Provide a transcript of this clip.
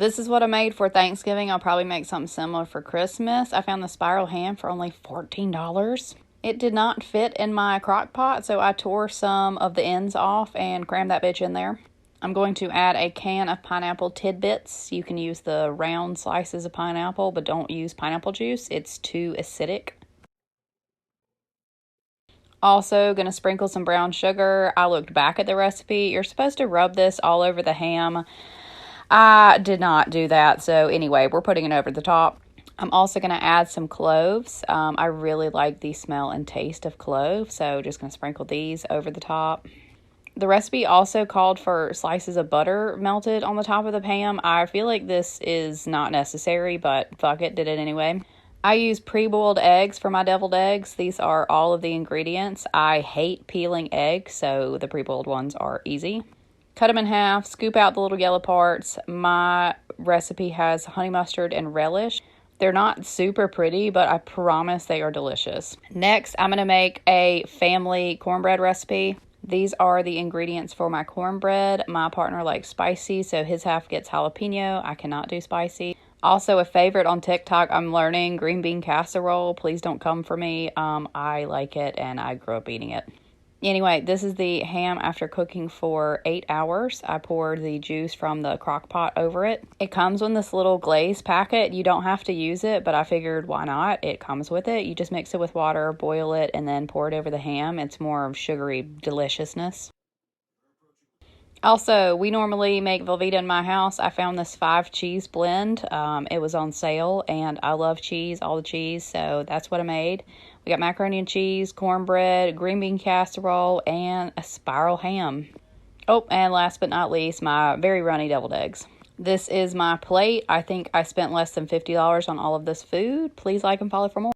This is what I made for Thanksgiving. I'll probably make something similar for Christmas. I found the spiral ham for only $14. It did not fit in my crock pot, so I tore some of the ends off and crammed that bitch in there. I'm going to add a can of pineapple tidbits. You can use the round slices of pineapple, but don't use pineapple juice. It's too acidic. Also, going to sprinkle some brown sugar. I looked back at the recipe. You're supposed to rub this all over the ham. I did not do that, so anyway, we're putting it over the top. I'm also going to add some cloves. I really like the smell and taste of cloves, so just going to sprinkle these over the top. The recipe also called for slices of butter melted on the top of the ham. I feel like this is not necessary, but fuck it, did it anyway. I use pre-boiled eggs for my deviled eggs. These are all of the ingredients. I hate peeling eggs, so the pre-boiled ones are easy. Cut them in half, scoop out the little yellow parts. My recipe has honey mustard and relish. They're not super pretty, but I promise they are delicious. Next, I'm going to make a family cornbread recipe. These are the ingredients for my cornbread. My partner likes spicy, so his half gets jalapeno. I cannot do spicy. Also, a favorite on TikTok, I'm learning green bean casserole. Please don't come for me. I like it, and I grew up eating it. Anyway, this is the ham after cooking for 8 hours. I poured the juice from the crock pot over it. It comes in this little glaze packet. You don't have to use it, but I figured why not? It comes with it. You just mix it with water, boil it, and then pour it over the ham. It's more of sugary deliciousness. Also, we normally make Velveeta in my house. I found this 5 cheese blend. It was on sale, and I love cheese, all the cheese, so that's what I made. We got macaroni and cheese, cornbread, green bean casserole, and a spiral ham. Oh, and last but not least, my very runny deviled eggs. This is my plate. I think I spent less than $50 on all of this food. Please like and follow for more.